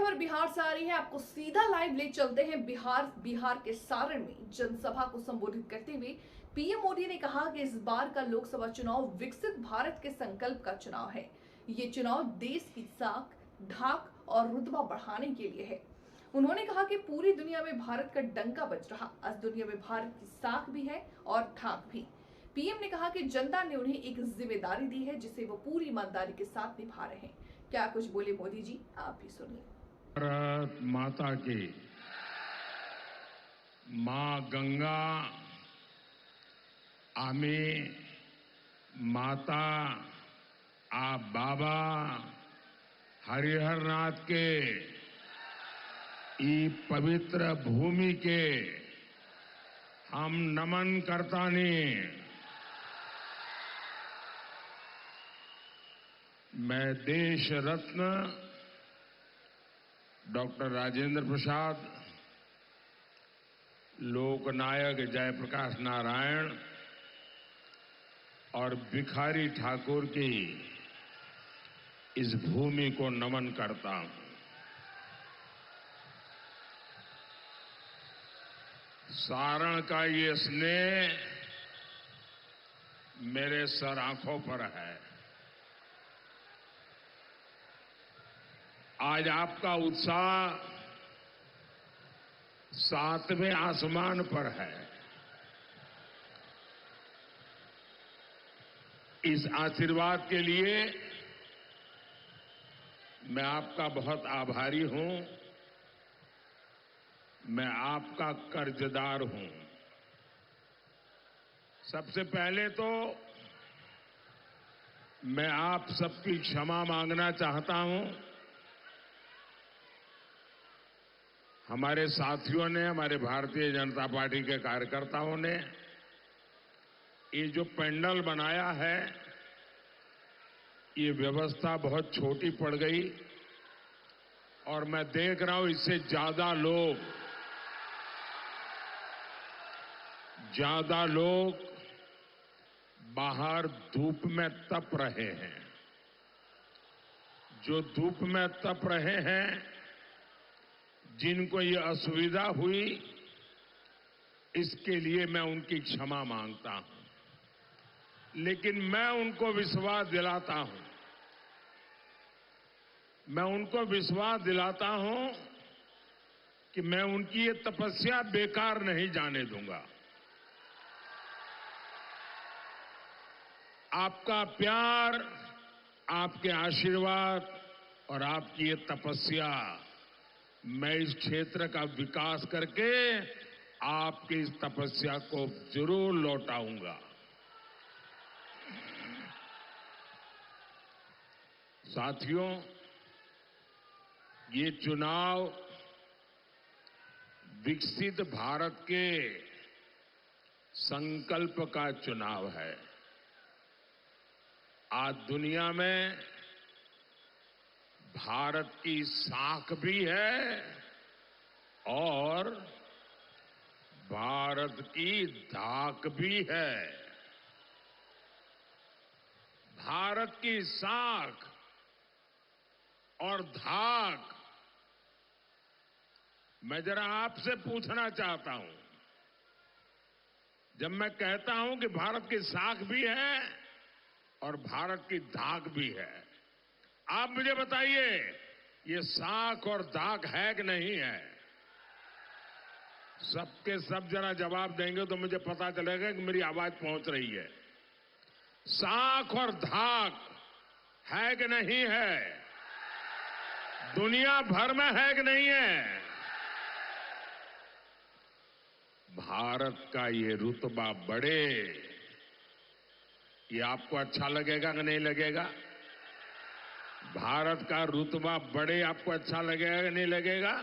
खबर बिहार से आ रही है। आपको सीधा लाइव ले चलते हैं बिहार के सारण में जनसभा को संबोधित करते हुए पीएम मोदी ने कहा कि इस बार का लोकसभा चुनाव विकसित भारत के संकल्प का चुनाव है। ये चुनाव देश की साख, धाक और रुतबा बढ़ाने के लिए है। उन्होंने कहा कि पूरी दुनिया में भारत का डंका बज रहा, आज दुनिया में भारत की साख भी है और धाक भी। पीएम ने कहा कि जनता ने उन्हें एक जिम्मेदारी दी है जिसे वो पूरी ईमानदारी के साथ निभा रहे हैं। क्या कुछ बोले मोदी जी, आप भी सुनिए। भारत माता की, मां गंगा, आमी माता, आप बाबा हरिहरनाथ के ई पवित्र भूमि के हम नमन करतानी। मैं देश रत्न डॉक्टर राजेंद्र प्रसाद, लोकनायक जयप्रकाश नारायण और भिखारी ठाकुर की इस भूमि को नमन करता हूं। सारण का ये स्नेह मेरे सर आंखों पर है। आज आपका उत्साह सातवें आसमान पर है। इस आशीर्वाद के लिए मैं आपका बहुत आभारी हूं। मैं आपका कर्जदार हूं। सबसे पहले तो मैं आप सबकी क्षमा मांगना चाहता हूं। हमारे साथियों ने, हमारे भारतीय जनता पार्टी के कार्यकर्ताओं ने ये जो पंडाल बनाया है, ये व्यवस्था बहुत छोटी पड़ गई और मैं देख रहा हूं इससे ज्यादा लोग बाहर धूप में तप रहे हैं। जो धूप में तप रहे हैं, जिनको ये असुविधा हुई, इसके लिए मैं उनकी क्षमा मांगता हूं। लेकिन मैं उनको विश्वास दिलाता हूं कि मैं उनकी ये तपस्या बेकार नहीं जाने दूंगा। आपका प्यार, आपके आशीर्वाद और आपकी ये तपस्या, मैं इस क्षेत्र का विकास करके आपकी इस तपस्या को जरूर लौटाऊंगा। साथियों, ये चुनाव विकसित भारत के संकल्प का चुनाव है। आज दुनिया में भारत की साख भी है और भारत की धाक भी है। भारत की साख और धाक, मैं जरा आपसे पूछना चाहता हूं। जब मैं कहता हूं कि भारत की साख भी है और भारत की धाक भी है, आप मुझे बताइए, ये साख और धाक है कि नहीं है? सबके सब जरा जवाब देंगे तो मुझे पता चलेगा कि मेरी आवाज पहुंच रही है। साख और धाक है कि नहीं है? दुनिया भर में है कि नहीं है? भारत का ये रुतबा बढ़े, ये आपको अच्छा लगेगा कि नहीं लगेगा? भारत का रुतबा बढ़े, आपको अच्छा लगेगा कि नहीं लगेगा?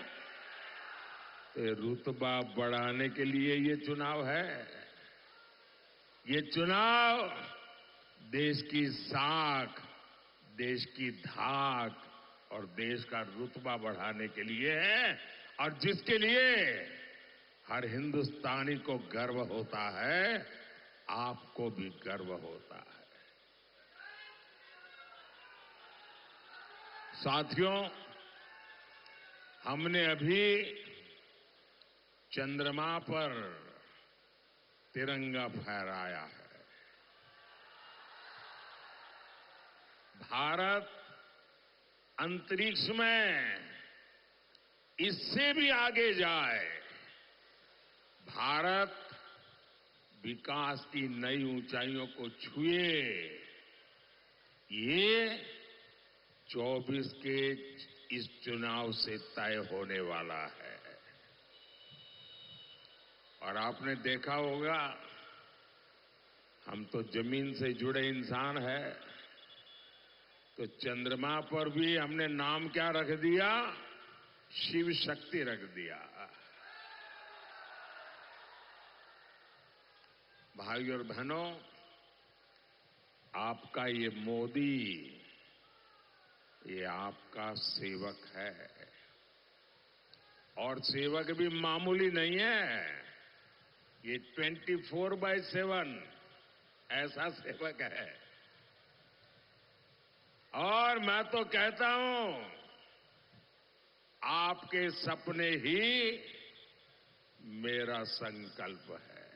तो ये रुतबा बढ़ाने के लिए ये चुनाव है। ये चुनाव देश की साख, देश की धाक और देश का रुतबा बढ़ाने के लिए है, और जिसके लिए हर हिंदुस्तानी को गर्व होता है, आपको भी गर्व होता है। साथियों, हमने अभी चंद्रमा पर तिरंगा फहराया है। भारत अंतरिक्ष में इससे भी आगे जाए, भारत विकास की नई ऊंचाइयों को छुए, ये 24 के इस चुनाव से तय होने वाला है। और आपने देखा होगा, हम तो जमीन से जुड़े इंसान हैं, तो चंद्रमा पर भी हमने नाम क्या रख दिया? शिव शक्ति रख दिया। भाइयों और बहनों, आपका ये मोदी, ये आपका सेवक है। और सेवक भी मामूली नहीं है, ये 24/7 ऐसा सेवक है। और मैं तो कहता हूं, आपके सपने ही मेरा संकल्प है।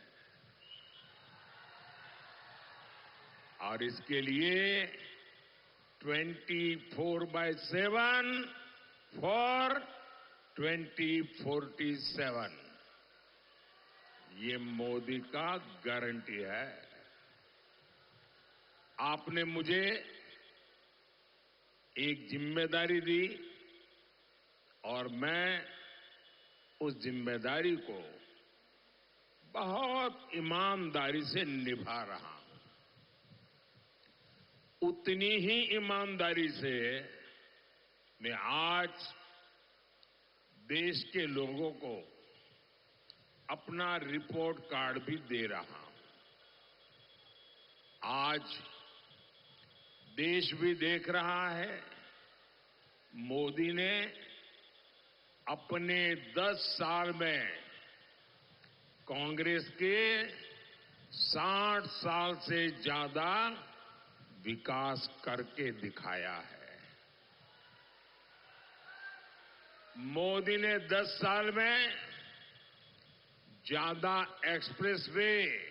और इसके लिए 24/7 फॉर 2047 ये मोदी का गारंटी है। आपने मुझे एक जिम्मेदारी दी और मैं उस जिम्मेदारी को बहुत ईमानदारी से निभा रहा हूं। उतनी ही ईमानदारी से मैं आज देश के लोगों को अपना रिपोर्ट कार्ड भी दे रहा हूं। आज देश भी देख रहा है, मोदी ने अपने 10 साल में कांग्रेस के 60 साल से ज्यादा विकास करके दिखाया है। मोदी ने 10 साल में ज्यादा एक्सप्रेसवे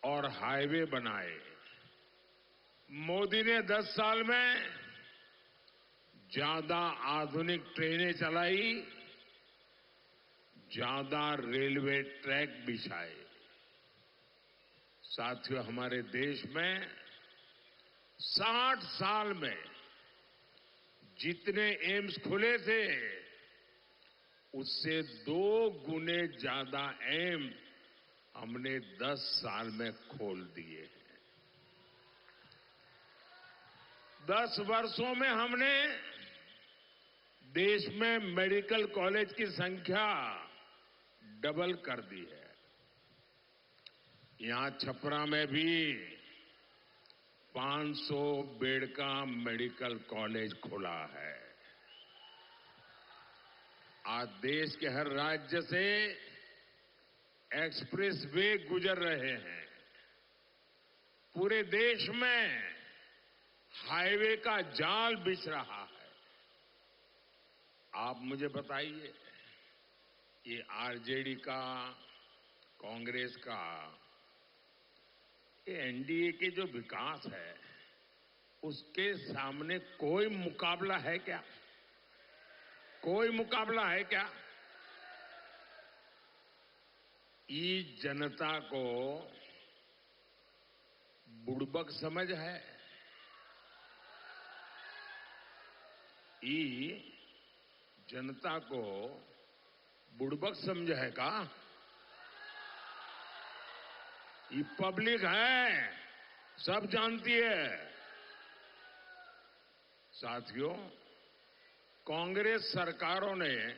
और हाईवे बनाए। मोदी ने 10 साल में ज्यादा आधुनिक ट्रेनें चलाई, ज्यादा रेलवे ट्रैक बिछाए। साथियों, हमारे देश में 60 साल में जितने एम्स खुले थे, उससे 2 गुने ज्यादा एम्स हमने 10 साल में खोल दिए हैं। 10 वर्षों में हमने देश में मेडिकल कॉलेज की संख्या डबल कर दी है। यहां छपरा में भी 500 बेड का मेडिकल कॉलेज खुला है। आज देश के हर राज्य से एक्सप्रेस वे गुजर रहे हैं। पूरे देश में हाईवे का जाल बिछ रहा है। आप मुझे बताइए, ये आरजेडी का, कांग्रेस का, ये एनडीए के जो विकास है, उसके सामने कोई मुकाबला है क्या? कोई मुकाबला है क्या? इस जनता को बुड़बक समझ है। ये जनता को बुड़बक समझ है का? ये पब्लिक है, सब जानती है। साथियों, कांग्रेस सरकारों ने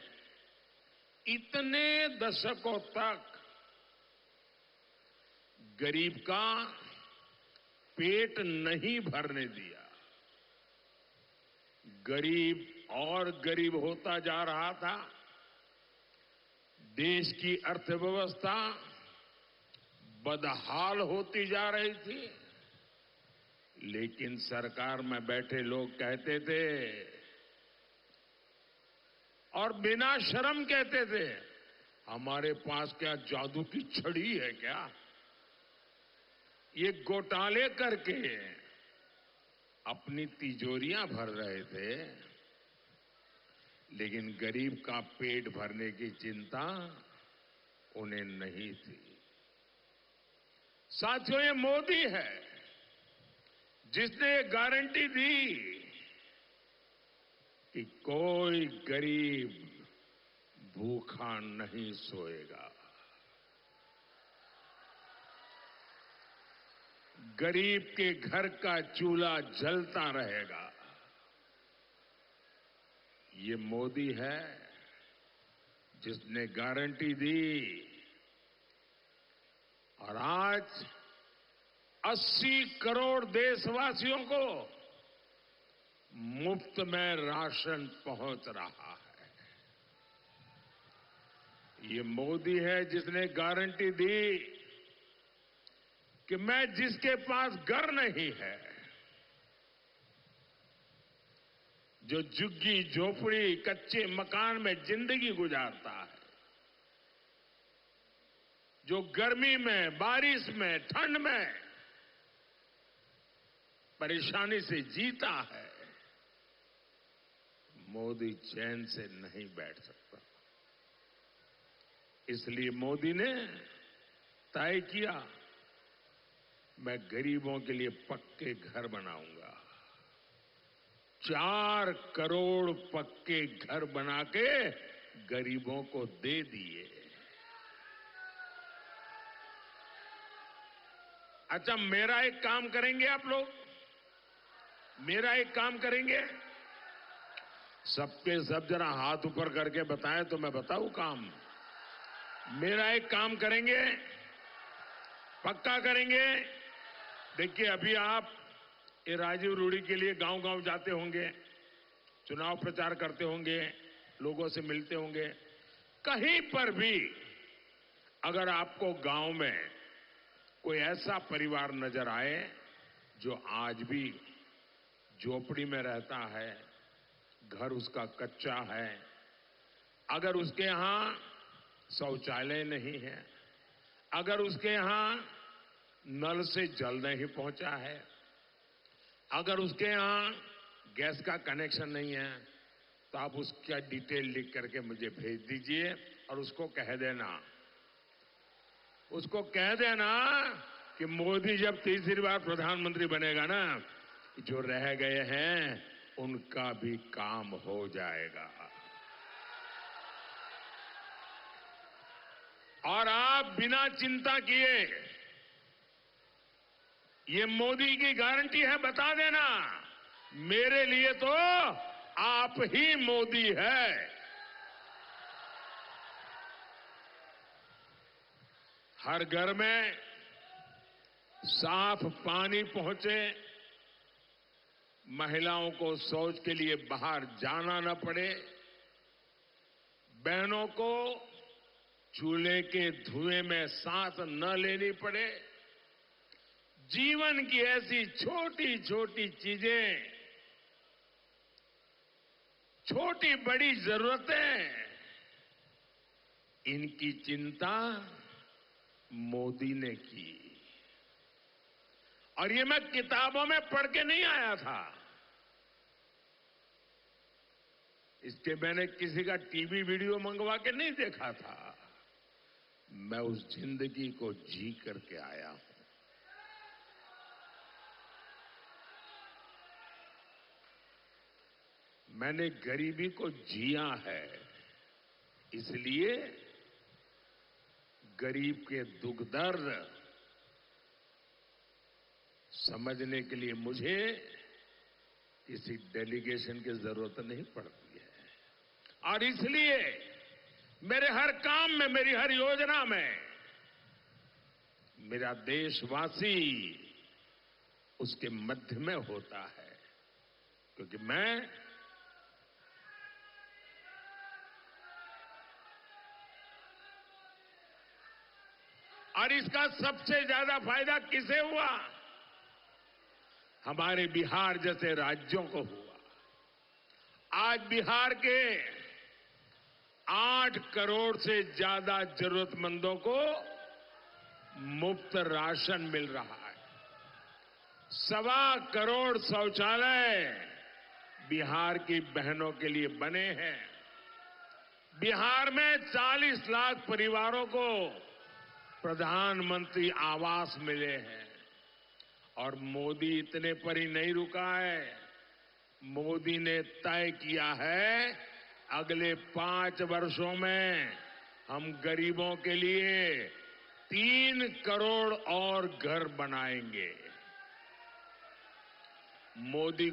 इतने दशकों तक गरीब का पेट नहीं भरने दिया। गरीब और गरीब होता जा रहा था। देश की अर्थव्यवस्था बदहाल होती जा रही थी। लेकिन सरकार में बैठे लोग कहते थे, और बिना शर्म कहते थे, हमारे पास क्या जादू की छड़ी है क्या? ये घोटाले करके अपनी तिजोरियां भर रहे थे, लेकिन गरीब का पेट भरने की चिंता उन्हें नहीं थी। साथियों, ये मोदी है जिसने गारंटी दी कि कोई गरीब भूखा नहीं सोएगा। गरीब के घर का चूल्हा जलता रहेगा। ये मोदी है जिसने गारंटी दी और आज 80 करोड़ देशवासियों को मुफ्त में राशन पहुंच रहा है। ये मोदी है जिसने गारंटी दी कि मैं जिसके पास घर नहीं है, जो झुग्गी झोपड़ी कच्चे मकान में जिंदगी गुजारता है, जो गर्मी में, बारिश में, ठंड में परेशानी से जीता है, मोदी चैन से नहीं बैठ सकता। इसलिए मोदी ने तय किया, मैं गरीबों के लिए पक्के घर बनाऊंगा। 4 करोड़ पक्के घर बना के गरीबों को दे दिए। अच्छा, मेरा एक काम करेंगे आप लोग, मेरा एक काम करेंगे, सबके सब जरा हाथ ऊपर करके बताएं तो मैं बताऊं काम। मेरा एक काम करेंगे, पक्का करेंगे। देखिए, अभी आप ये राजीव रूडी के लिए गांव-गांव जाते होंगे, चुनाव प्रचार करते होंगे, लोगों से मिलते होंगे। कहीं पर भी अगर आपको गांव में कोई ऐसा परिवार नजर आए जो आज भी झोपड़ी में रहता है, घर उसका कच्चा है, अगर उसके यहां शौचालय नहीं है, अगर उसके यहां नल से जल नहीं पहुंचा है, अगर उसके यहां गैस का कनेक्शन नहीं है, तो आप उसका डिटेल लिख करके मुझे भेज दीजिए और उसको कह देना कि मोदी जब तीसरी बार प्रधानमंत्री बनेगा ना, जो रह गए हैं उनका भी काम हो जाएगा। और आप बिना चिंता किए, ये मोदी की गारंटी है, बता देना, मेरे लिए तो आप ही मोदी है। हर घर में साफ पानी पहुंचे, महिलाओं को शौच के लिए बाहर जाना न पड़े, बहनों को चूल्हे के धुएं में सांस न लेनी पड़े। जीवन की ऐसी छोटी छोटी चीजें, छोटी बड़ी जरूरतें, इनकी चिंता मोदी ने की। और ये मैं किताबों में पढ़ के नहीं आया था, इसके मैंने किसी का टीवी वीडियो मंगवा के नहीं देखा था, मैं उस जिंदगी को जी करके आया हूं। मैंने गरीबी को जिया है, इसलिए गरीब के दुख दर्द समझने के लिए मुझे किसी डेलीगेशन की जरूरत नहीं पड़ती है। और इसलिए मेरे हर काम में, मेरी हर योजना में मेरा देशवासी उसके मध्य में होता है, क्योंकि मैं और इसका सबसे ज्यादा फायदा किसे हुआ? हमारे बिहार जैसे राज्यों को हुआ। आज बिहार के 8 करोड़ से ज्यादा जरूरतमंदों को मुफ्त राशन मिल रहा है। 1.25 करोड़ शौचालय बिहार की बहनों के लिए बने हैं। बिहार में 40 लाख परिवारों को प्रधानमंत्री आवास मिले हैं। और मोदी इतने पर ही नहीं रुका है। मोदी ने तय किया है अगले 5 वर्षों में हम गरीबों के लिए 3 करोड़ और घर बनाएंगे। मोदी